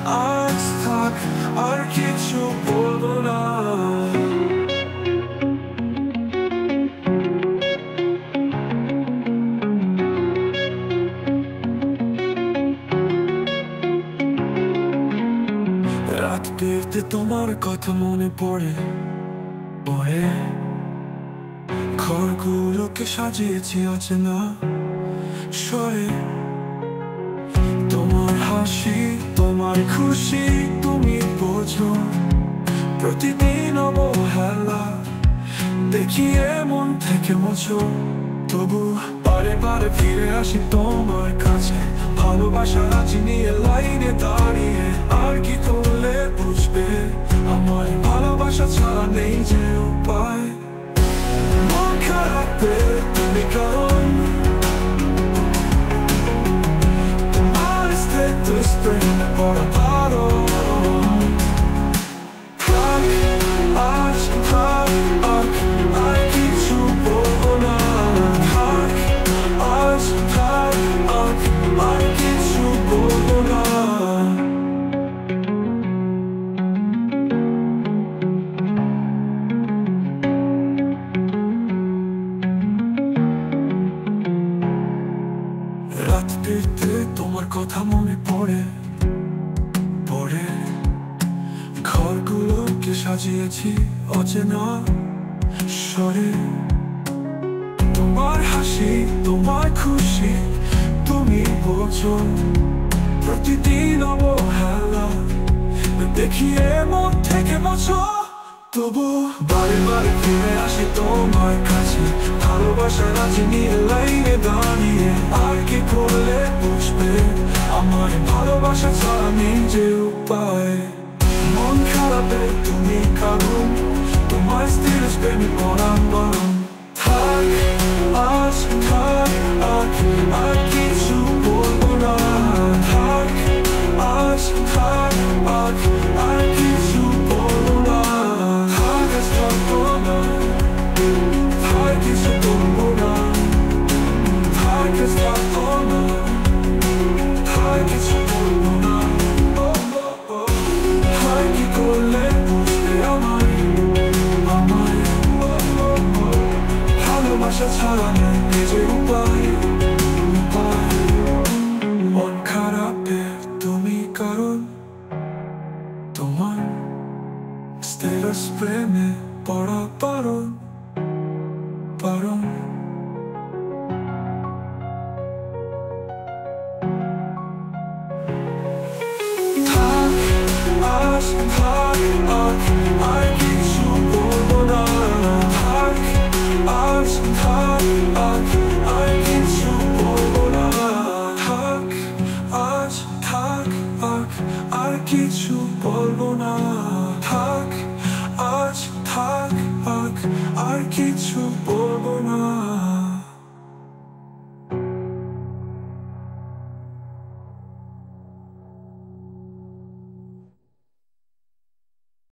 আজ থাক, আর কিছু বলবো না। রাত পেতে তোমার কথা মনে পড়ে পড়ে, ঘরগুলোকে সাজিয়েছি অচেনা স্বরে। তোমার হাসি, তোমার খুশি, তুমি বোঝো প্রতিদিন অবহেলা দেখিয়ে মন থেকে মোছো। তবু বারে বারে ফিরে আসি তোমার কাছে, ভালোবাসা রাজি নিয়ে লাইনে দাঁড়িয়ে। আর কি করলে বুঝবে আমার ভালোবাসা ছাড়া নেই যে উপায়। মন খারাপে তুমি কারণ, তোমার স্ট্যাটাস প্রেমে পড়া বারণ। থাক, আজ থাক, আর কিছু বলবো না। থাক, আজ থাক, আর কিছু বলবো না। রাত পেতে তোমার কথা মনে পড়ে পড়ে, ঘরগুলোকে সাজিয়েছি অচেনা স্বরে। তোমার হাসি, তোমার খুশি, তুমি বোঝো প্রতিদিন অবহেলা দেখিয়ে মন থেকে মোছো। তবু বারে বারে ফিরে আসি তোমার কাছে, ভালোবাসা রাজি নিয়ে লাইনে দাঁড়িয়ে। আর কি করলে বুঝবে আমার ভালোবাসা ছাড়া নেই যে উপায়। মন খারাপে তুমি কারণ, তোমার স্ট্যাটাস প্রেমে পড়া বারণ। থাক, আজ থাক, আর কিছু বলবো না। থাক, আজ থাক, আর কিছু বলবো না। থাক, আজ থাকবো না, আর কিছু বলবো না। থাক, আজ থাকবো না, আর কিছু বলবো না। আর কি করলে বুঝবে আমার ভালোবাসা ছাড়া নেই যে উপায়। মন খারাপে তুমি কারণ, তোমার স্ট্যাটাস প্রেমে পড়া বারণ বারণ। থাক, আজ থাক, আর কিছু বলবো না। থাক, আজ থাক, আর কিছু বলবো না। থাক, আজ থাক, আর কিছু বলবো না।